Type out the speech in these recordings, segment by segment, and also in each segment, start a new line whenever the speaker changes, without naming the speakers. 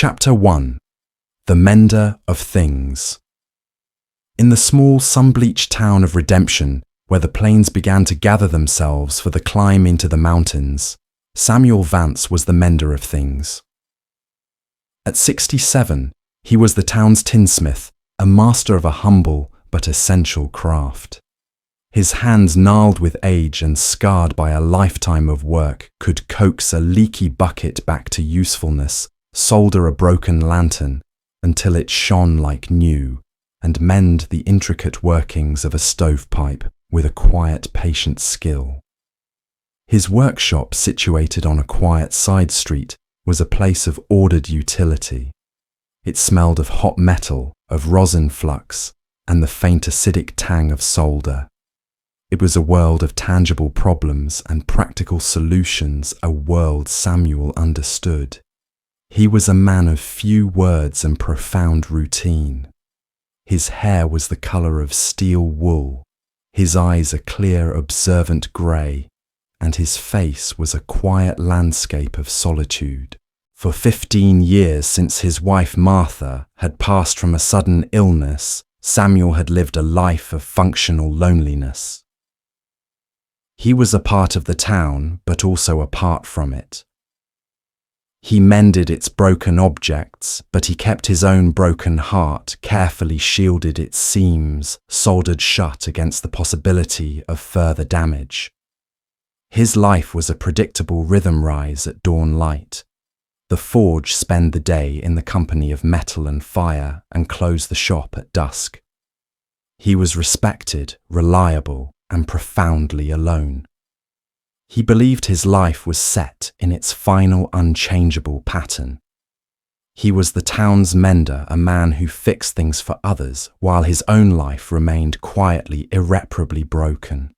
Chapter 1. The Mender of Things. In the small, sun-bleached town of Redemption, where the plains began to gather themselves for the climb into the mountains, Samuel Vance was the mender of things. At 67, he was the town's tinsmith, a master of a humble but essential craft. His hands, gnarled with age and scarred by a lifetime of work, could coax a leaky bucket back to usefulness, solder a broken lantern until it shone like new, and mend the intricate workings of a stovepipe with a quiet, patient skill. His workshop, situated on a quiet side street, was a place of ordered utility. It smelled of hot metal, of rosin flux, and the faint acidic tang of solder. It was a world of tangible problems and practical solutions, a world Samuel understood. He was a man of few words and profound routine. His hair was the colour of steel wool, his eyes a clear, observant grey, and his face was a quiet landscape of solitude. For 15 years since his wife Martha had passed from a sudden illness, Samuel had lived a life of functional loneliness. He was a part of the town, but also apart from it. He mended its broken objects, but he kept his own broken heart, carefully shielded its seams, soldered shut against the possibility of further damage. His life was a predictable rhythm rise at dawn light. The forge spent the day in the company of metal and fire and closed the shop at dusk. He was respected, reliable, and profoundly alone. He believed his life was set in its final unchangeable pattern. He was the town's mender, a man who fixed things for others while his own life remained quietly, irreparably broken.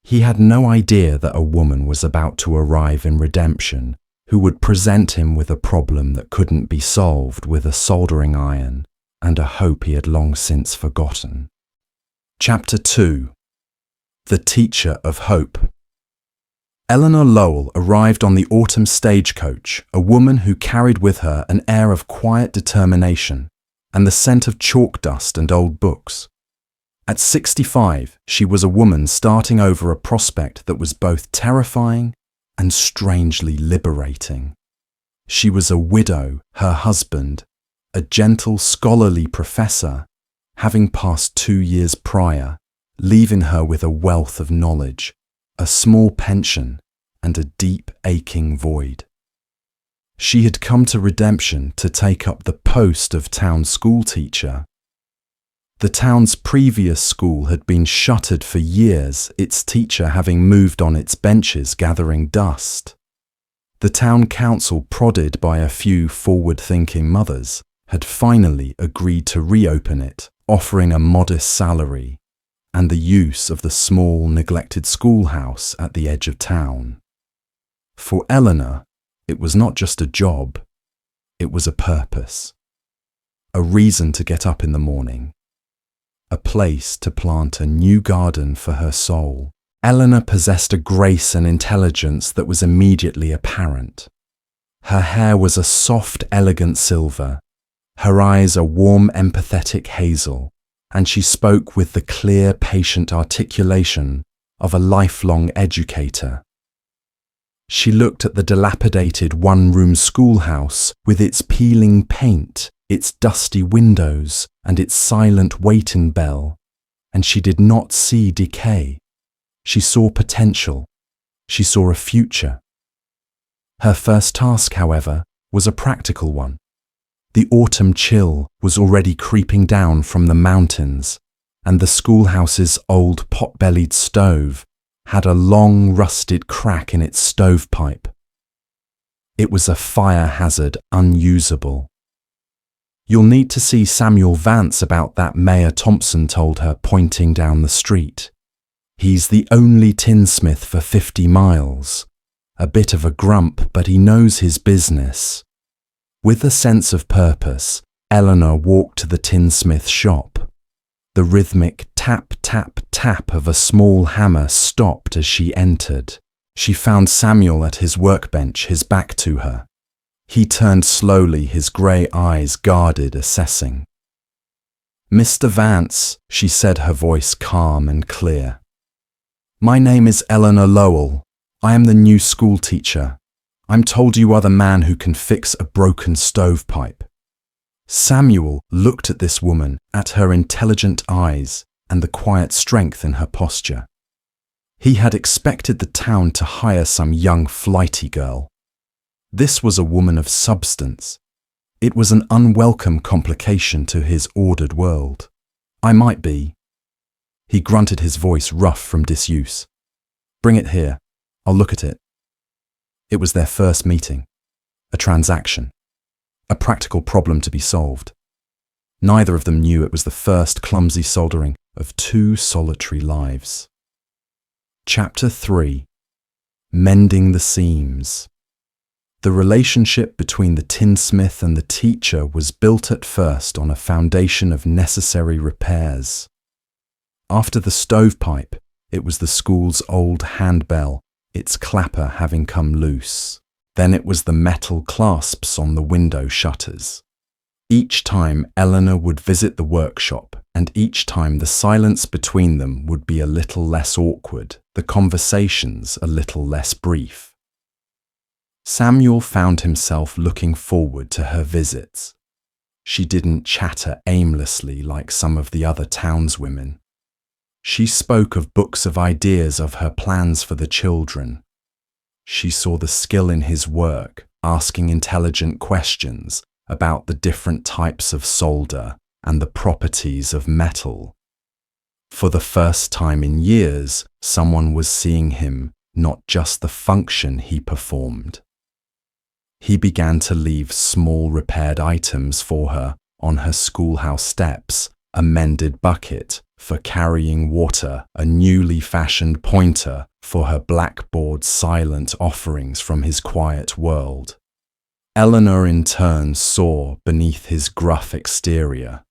He had no idea that a woman was about to arrive in Redemption who would present him with a problem that couldn't be solved with a soldering iron and a hope he had long since forgotten. Chapter 2. The Teacher of Hope. Eleanor Lowell arrived on the autumn stagecoach, a woman who carried with her an air of quiet determination and the scent of chalk dust and old books. At 65, she was a woman starting over a prospect that was both terrifying and strangely liberating. She was a widow, her husband, a gentle, scholarly professor, having passed 2 years prior, leaving her with a wealth of knowledge, a small pension, and a deep, aching void. She had come to Redemption to take up the post of town schoolteacher. The town's previous school had been shuttered for years, its teacher having moved on its benches gathering dust. The town council, prodded by a few forward-thinking mothers, had finally agreed to reopen it, offering a modest salary and the use of the small, neglected schoolhouse at the edge of town. For Eleanor, it was not just a job, it was a purpose, a reason to get up in the morning, a place to plant a new garden for her soul. Eleanor possessed a grace and intelligence that was immediately apparent. Her hair was a soft, elegant silver, her eyes a warm, empathetic hazel, and she spoke with the clear, patient articulation of a lifelong educator. She looked at the dilapidated one-room schoolhouse with its peeling paint, its dusty windows, and its silent waiting bell, and she did not see decay. She saw potential. She saw a future. Her first task, however, was a practical one. The autumn chill was already creeping down from the mountains, and the schoolhouse's old pot-bellied stove had a long rusted crack in its stovepipe. It was a fire hazard unusable. "You'll need to see Samuel Vance about that," Mayor Thompson told her, pointing down the street. "He's the only tinsmith for 50 miles. A bit of a grump, but he knows his business." With a sense of purpose, Eleanor walked to the tinsmith shop. The rhythmic tap, tap, tap of a small hammer stopped as she entered. She found Samuel at his workbench, his back to her. He turned slowly, his grey eyes guarded, assessing. "Mr. Vance," she said, her voice calm and clear. "My name is Eleanor Lowell. I am the new schoolteacher. I'm told you are the man who can fix a broken stovepipe." Samuel looked at this woman, at her intelligent eyes and the quiet strength in her posture. He had expected the town to hire some young flighty girl. This was a woman of substance. It was an unwelcome complication to his ordered world. "I might be." He grunted, his voice rough from disuse. "Bring it here. I'll look at it." It was their first meeting. A transaction. A practical problem to be solved. Neither of them knew it was the first clumsy soldering of two solitary lives. Chapter 3. Mending the Seams. The relationship between the tinsmith and the teacher was built at first on a foundation of necessary repairs. After the stovepipe, it was the school's old handbell, its clapper having come loose. Then it was the metal clasps on the window shutters. Each time Eleanor would visit the workshop, and each time the silence between them would be a little less awkward, the conversations a little less brief. Samuel found himself looking forward to her visits. She didn't chatter aimlessly like some of the other townswomen. She spoke of books of ideas, of her plans for the children. She saw the skill in his work, asking intelligent questions about the different types of solder and the properties of metal. For the first time in years, someone was seeing him, not just the function he performed. He began to leave small repaired items for her on her schoolhouse steps, a mended bucket for carrying water, a newly fashioned pointer for her blackboard's silent offerings from his quiet world. Eleanor in turn saw beneath his gruff exterior.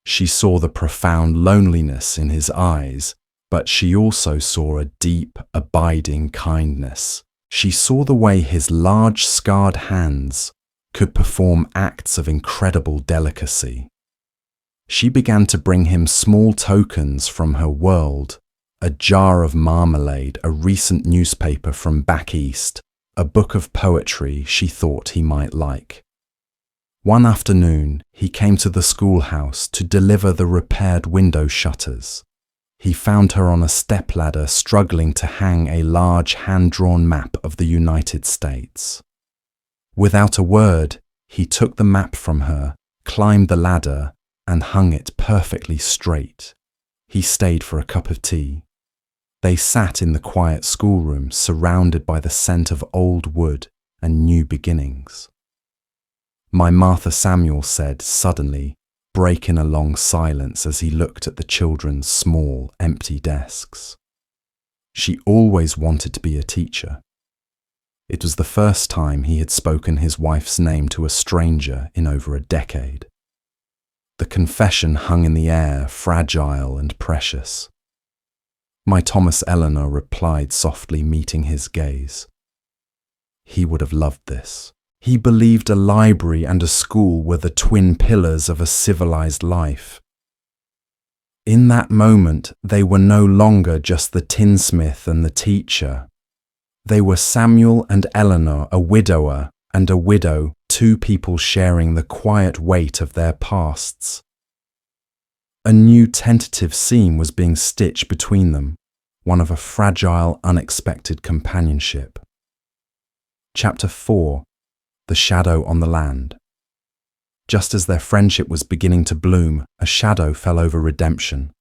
She saw the profound loneliness in his eyes, but she also saw a deep, abiding kindness. She saw the way his large, scarred hands could perform acts of incredible delicacy. She began to bring him small tokens from her world, a jar of marmalade, a recent newspaper from back east, a book of poetry she thought he might like. One afternoon, he came to the schoolhouse to deliver the repaired window shutters. He found her on a stepladder struggling to hang a large hand-drawn map of the United States. Without a word, he took the map from her, climbed the ladder, and hung it perfectly straight. He stayed for a cup of tea. They sat in the quiet schoolroom, surrounded by the scent of old wood and new beginnings. "My Martha," Samuel said suddenly, breaking a long silence as he looked at the children's small, empty desks. She always wanted to be a teacher. It was the first time he had spoken his wife's name to a stranger in over a decade. The confession hung in the air, fragile and precious. "My Thomas," Eleanor replied softly, meeting his gaze. He would have loved this. He believed a library and a school were the twin pillars of a civilized life. In that moment, they were no longer just the tinsmith and the teacher. They were Samuel and Eleanor, a widower and a widow, two people sharing the quiet weight of their pasts. A new tentative seam was being stitched between them, one of a fragile, unexpected companionship. Chapter 4. The Shadow on the Land. Just as their friendship was beginning to bloom, a shadow fell over Redemption.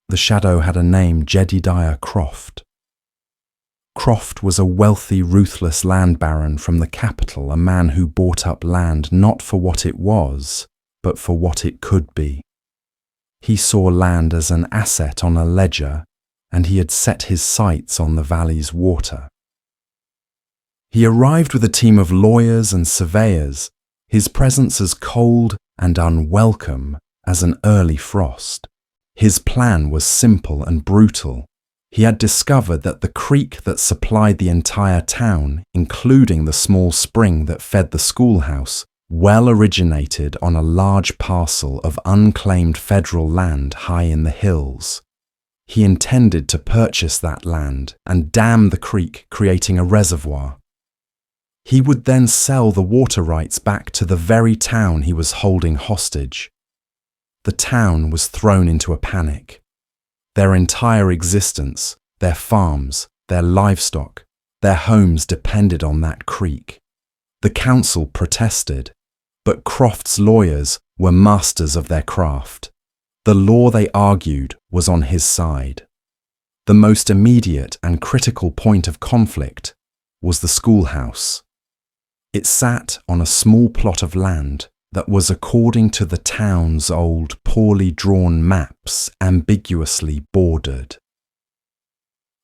The shadow had a name, Jedediah Croft. Croft was a wealthy, ruthless land baron from the capital, a man who bought up land not for what it was, but for what it could be. He saw land as an asset on a ledger, and he had set his sights on the valley's water. He arrived with a team of lawyers and surveyors, his presence as cold and unwelcome as an early frost. His plan was simple and brutal. He had discovered that the creek that supplied the entire town, including the small spring that fed the schoolhouse, well originated on a large parcel of unclaimed federal land high in the hills. He intended to purchase that land and dam the creek, creating a reservoir. He would then sell the water rights back to the very town he was holding hostage. The town was thrown into a panic. Their entire existence, their farms, their livestock, their homes depended on that creek. The council protested, but Croft's lawyers were masters of their craft. The law, they argued, was on his side. The most immediate and critical point of conflict was the schoolhouse. It sat on a small plot of land that was, according to the town's old, poorly drawn maps, ambiguously bordered.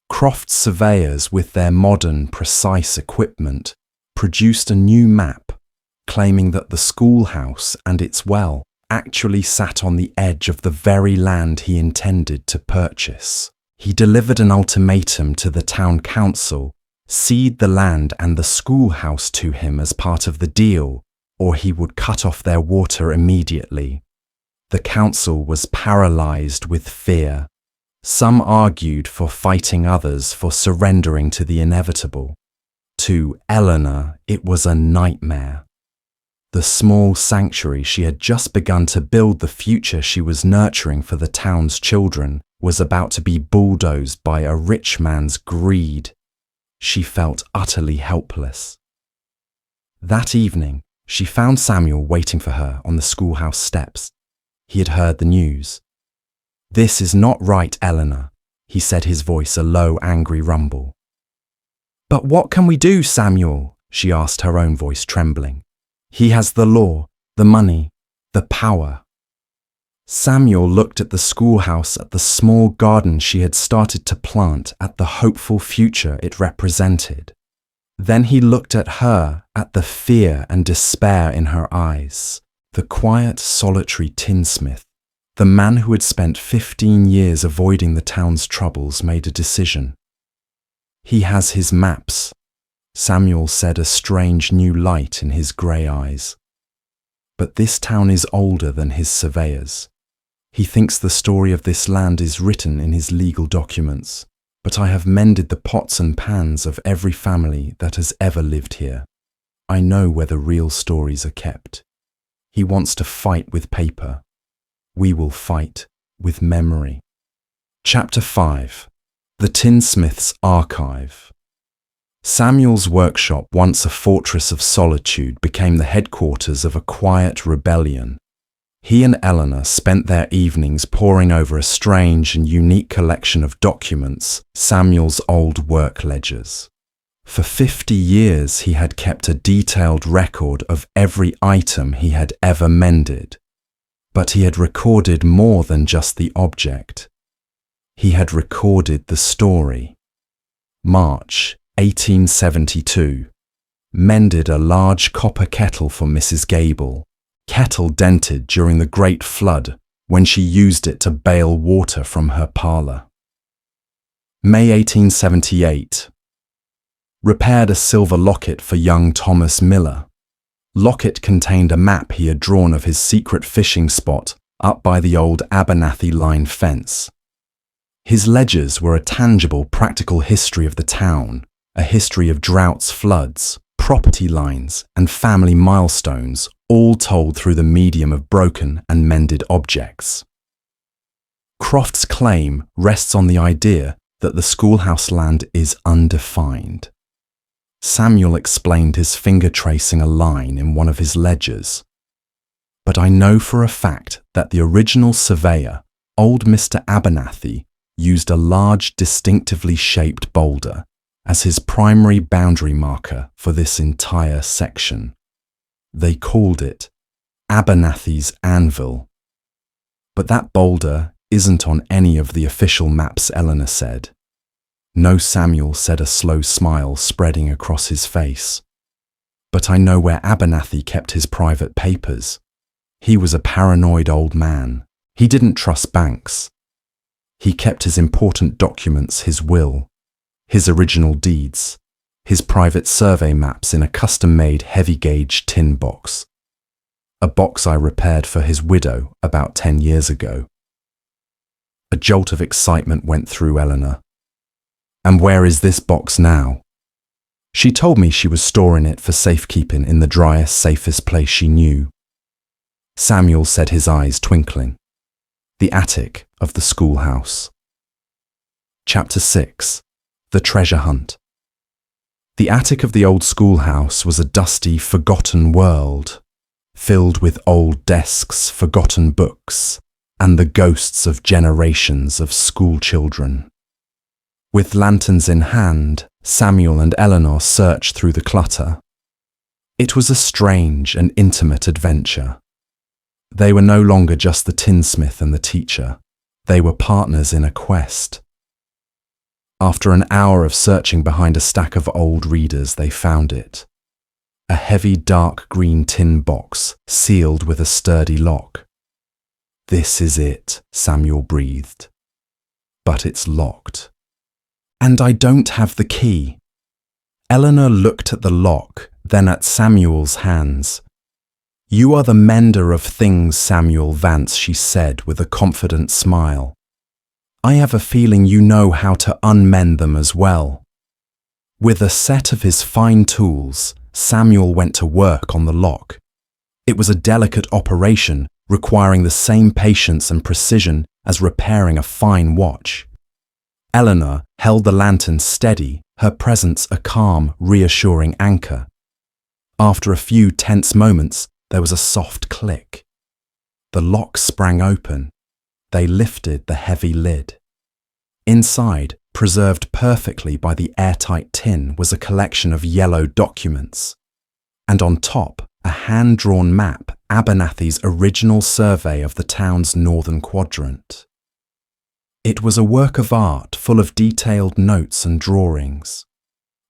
Croft's surveyors, with their modern, precise equipment, produced a new map, claiming that the schoolhouse and its well actually sat on the edge of the very land he intended to purchase. He delivered an ultimatum to the town council: cede the land and the schoolhouse to him as part of the deal, or he would cut off their water immediately. The council was paralyzed with fear. Some argued for fighting, others for surrendering to the inevitable. To Eleanor, it was a nightmare. The small sanctuary she had just begun to build, the future she was nurturing for the town's children, was about to be bulldozed by a rich man's greed. She felt utterly helpless. That evening, she found Samuel waiting for her on the schoolhouse steps. He had heard the news. "This is not right, Eleanor," he said, his voice a low, angry rumble. "But what can we do, Samuel?" she asked, her own voice trembling. "He has the law, the money, the power." Samuel looked at the schoolhouse, at the small garden she had started to plant, at the hopeful future it represented. Then he looked at her, at the fear and despair in her eyes. The quiet, solitary Tinsmith, the man who had spent 15 years avoiding the town's troubles, made a decision. "He has his maps," Samuel said, a strange new light in his grey eyes. "But this town is older than his surveyors. He thinks the story of this land is written in his legal documents, but I have mended the pots and pans of every family that has ever lived here. I know where the real stories are kept. He wants to fight with paper. We will fight with memory." Chapter 5. The Tinsmith's Archive. Samuel's workshop, once a fortress of solitude, became the headquarters of a quiet rebellion. He and Eleanor spent their evenings poring over a strange and unique collection of documents, Samuel's old work ledgers. For 50 years he had kept a detailed record of every item he had ever mended. But he had recorded more than just the object. He had recorded the story. March 1872. Mended a large copper kettle for Mrs. Gable. Kettle dented during the Great Flood when she used it to bail water from her parlour. May 1878. Repaired a silver locket for young Thomas Miller. Locket contained a map he had drawn of his secret fishing spot up by the old Abernathy line fence. His ledgers were a tangible, practical history of the town, a history of droughts, floods, property lines, and family milestones, all told through the medium of broken and mended objects. Croft's claim rests on the idea that the schoolhouse land is undefined. Samuel explained his finger tracing a line in one of his ledgers. "But I know for a fact that the original surveyor, old Mr. Abernathy, used a large, distinctively shaped boulder as his primary boundary marker for this entire section. They called it Abernathy's Anvil. But that boulder isn't on any of the official maps," Eleanor said. "No," Samuel said, a slow smile spreading across his face. "But I know where Abernathy kept his private papers. He was a paranoid old man. He didn't trust banks. He kept his important documents, his will, his original deeds, his private survey maps in a custom-made heavy-gauge tin box. A box I repaired for his widow about 10 years ago. A jolt of excitement went through Eleanor. And where is this box now? She told me she was storing it for safekeeping in the driest, safest place she knew. Samuel said, his eyes twinkling. The attic of the schoolhouse. Chapter 6. The Treasure Hunt. The attic of the old schoolhouse was a dusty, forgotten world, filled with old desks, forgotten books, and the ghosts of generations of school children. With lanterns in hand, Samuel and Eleanor searched through the clutter. It was a strange and intimate adventure. They were no longer just the tinsmith and the teacher. They were partners in a quest. After an hour of searching behind a stack of old readers, they found it. A heavy dark green tin box, sealed with a sturdy lock. "This is it," Samuel breathed. "But it's locked. And I don't have the key." Eleanor looked at the lock, then at Samuel's hands. "You are the mender of things, Samuel Vance," she said with a confident smile. "I have a feeling you know how to unmend them as well." With a set of his fine tools, Samuel went to work on the lock. It was a delicate operation, requiring the same patience and precision as repairing a fine watch. Eleanor held the lantern steady, her presence a calm, reassuring anchor. After a few tense moments, there was a soft click. The lock sprang open. They lifted the heavy lid. Inside, preserved perfectly by the airtight tin, was a collection of yellow documents. And on top, a hand-drawn map, Abernathy's original survey of the town's northern quadrant. It was a work of art full of detailed notes and drawings,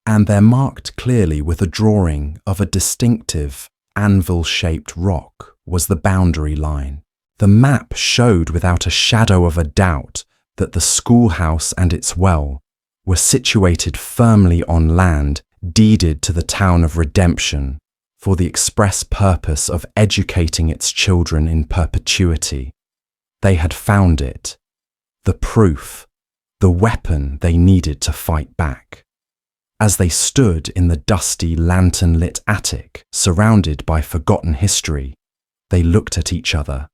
and they're marked clearly with a drawing of a distinctive, anvil-shaped rock was the boundary line. The map showed without a shadow of a doubt that the schoolhouse and its well were situated firmly on land deeded to the town of Redemption for the express purpose of educating its children in perpetuity. They had found it. The proof, the weapon they needed to fight back. As they stood in the dusty, lantern-lit attic, surrounded by forgotten history, they looked at each other.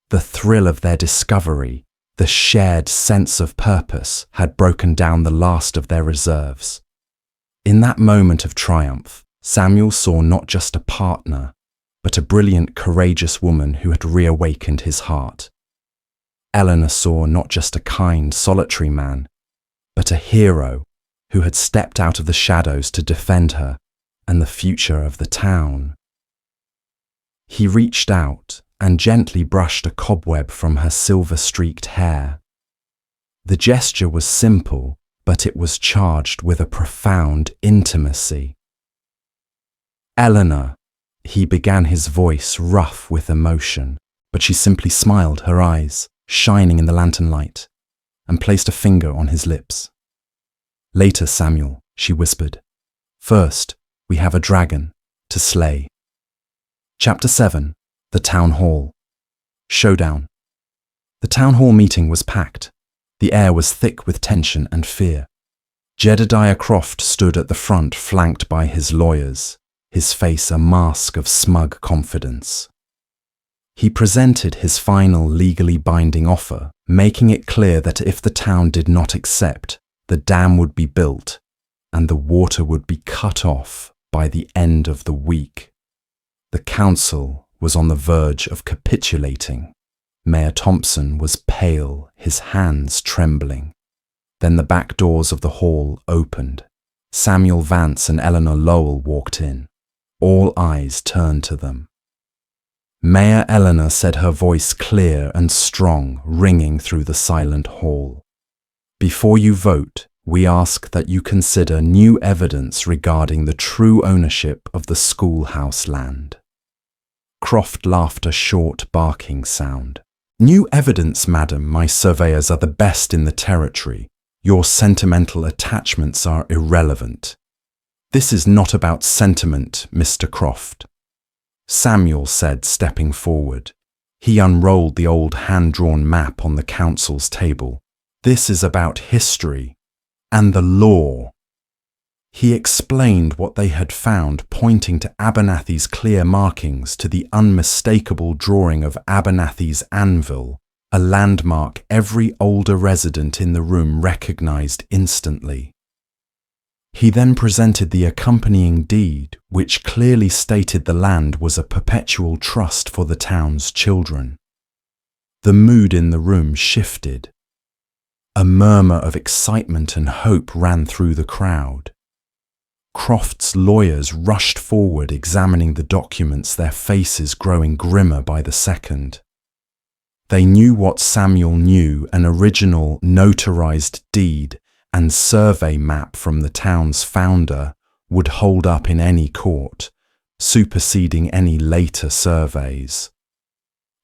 The thrill of their discovery, the shared sense of purpose, had broken down the last of their reserves. In that moment of triumph, Samuel saw not just a partner, but a brilliant, courageous woman who had reawakened his heart. Eleanor saw not just a kind, solitary man, but a hero who had stepped out of the shadows to defend her and the future of the town. He reached out and gently brushed a cobweb from her silver-streaked hair. The gesture was simple, but it was charged with a profound intimacy. "Eleanor," he began, his voice rough with emotion, but she simply smiled, her eyes shining in the lantern light, and placed a finger on his lips. "Later, Samuel," she whispered. "First, we have a dragon to slay." Chapter 7. The Town Hall. Showdown. The town hall meeting was packed. The air was thick with tension and fear. Jedediah Croft stood at the front, flanked by his lawyers, his face a mask of smug confidence. He presented his final legally binding offer, making it clear that if the town did not accept, the dam would be built and the water would be cut off by the end of the week. The council was on the verge of capitulating. Mayor Thompson was pale, his hands trembling. Then the back doors of the hall opened. Samuel Vance and Eleanor Lowell walked in. All eyes turned to them. Mayor Eleanor said, her voice clear and strong, ringing through the silent hall. "Before you vote, we ask that you consider new evidence regarding the true ownership of the schoolhouse land." Croft laughed a short, barking sound. New evidence, madam. My surveyors are the best in the territory. Your sentimental attachments are irrelevant. This is not about sentiment, Mr. Croft, Samuel said, stepping forward. He unrolled the old hand-drawn map on the council's table. This is about history and the law. He explained what they had found, pointing to Abernathy's clear markings, to the unmistakable drawing of Abernathy's anvil, a landmark every older resident in the room recognized instantly. He then presented the accompanying deed, which clearly stated the land was a perpetual trust for the town's children. The mood in the room shifted. A murmur of excitement and hope ran through the crowd. Croft's lawyers rushed forward, examining the documents, their faces growing grimmer by the second. They knew what Samuel knew: an original notarized deed and survey map from the town's founder would hold up in any court, superseding any later surveys.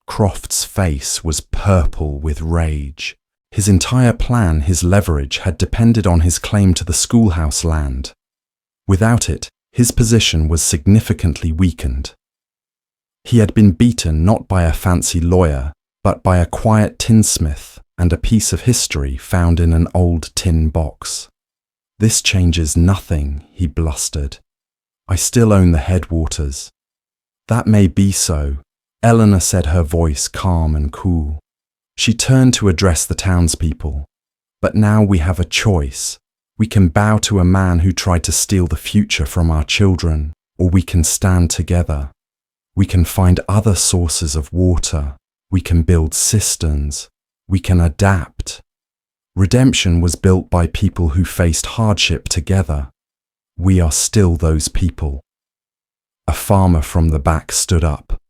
Croft's face was purple with rage. His entire plan, his leverage, had depended on his claim to the schoolhouse land. Without it, his position was significantly weakened. He had been beaten not by a fancy lawyer, but by a quiet tinsmith and a piece of history found in an old tin box. This changes nothing, he blustered. I still own the headwaters. That may be so, Eleanor said, her voice calm and cool. She turned to address the townspeople. But now we have a choice. We can bow to a man who tried to steal the future from our children, or we can stand together. We can find other sources of water. We can build cisterns. We can adapt. Redemption was built by people who faced hardship together. We are still those people. A farmer from the back stood up.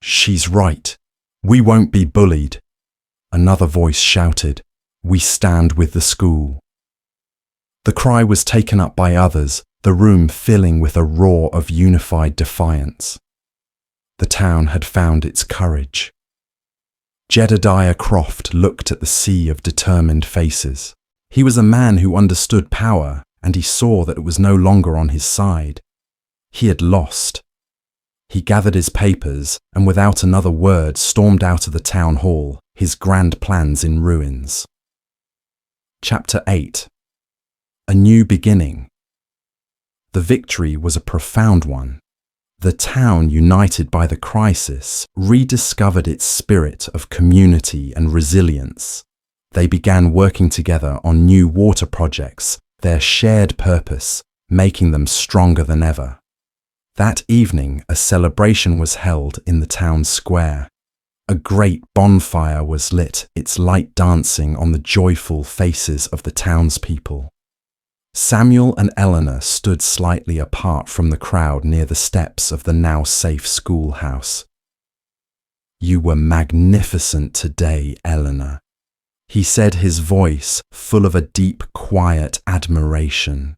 She's right. We won't be bullied. Another voice shouted, We stand with the school. The cry was taken up by others, the room filling with a roar of unified defiance. The town had found its courage. Jedediah Croft looked at the sea of determined faces. He was a man who understood power, and he saw that it was no longer on his side. He had lost. He gathered his papers and without another word stormed out of the town hall, his grand plans in ruins. Chapter 8. A new beginning. The victory was a profound one. The town, united by the crisis, rediscovered its spirit of community and resilience. They began working together on new water projects, their shared purpose making them stronger than ever. That evening, a celebration was held in the town square. A great bonfire was lit, its light dancing on the joyful faces of the townspeople. Samuel and Eleanor stood slightly apart from the crowd near the steps of the now safe schoolhouse. You were magnificent today, Eleanor, he said, his voice full of a deep, quiet admiration.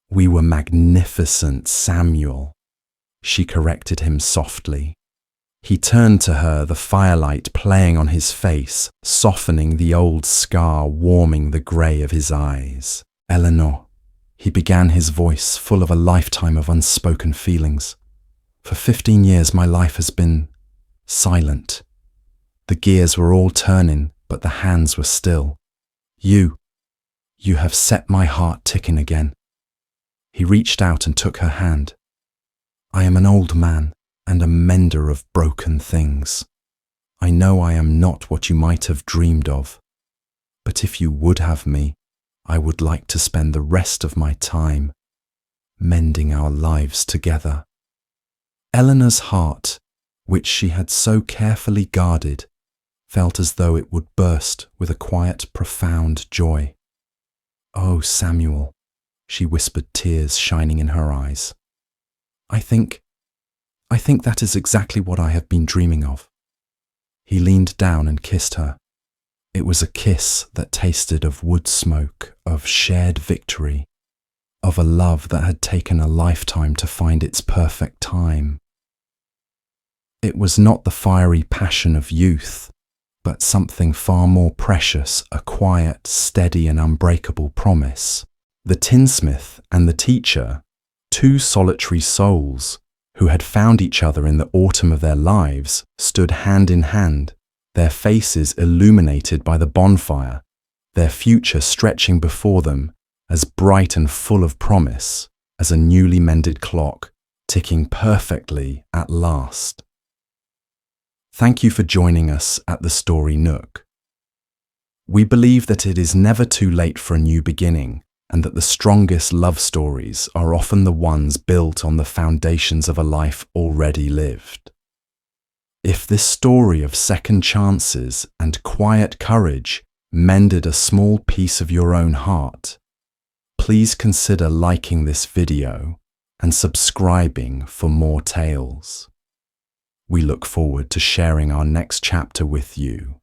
We were magnificent, Samuel, she corrected him softly. He turned to her, the firelight playing on his face, softening the old scar, warming the grey of his eyes. Eleanor, he began, his voice full of a lifetime of unspoken feelings. For 15 years my life has been silent. The gears were all turning, but the hands were still. You have set my heart ticking again. He reached out and took her hand. I am an old man and a mender of broken things. I know I am not what you might have dreamed of. But if you would have me, I would like to spend the rest of my time mending our lives together. Eleanor's heart, which she had so carefully guarded, felt as though it would burst with a quiet, profound joy. Oh, Samuel, she whispered, tears shining in her eyes. I think that is exactly what I have been dreaming of. He leaned down and kissed her. It was a kiss that tasted of wood smoke, of shared victory, of a love that had taken a lifetime to find its perfect time. It was not the fiery passion of youth, but something far more precious, a quiet, steady and unbreakable promise. The tinsmith and the teacher, two solitary souls who had found each other in the autumn of their lives, stood hand in hand, their faces illuminated by the bonfire, their future stretching before them, as bright and full of promise as a newly mended clock, ticking perfectly at last. Thank you for joining us at the Story Nook. We believe that it is never too late for a new beginning, and that the strongest love stories are often the ones built on the foundations of a life already lived. If this story of second chances and quiet courage mended a small piece of your own heart, please consider liking this video and subscribing for more tales. We look forward to sharing our next chapter with you.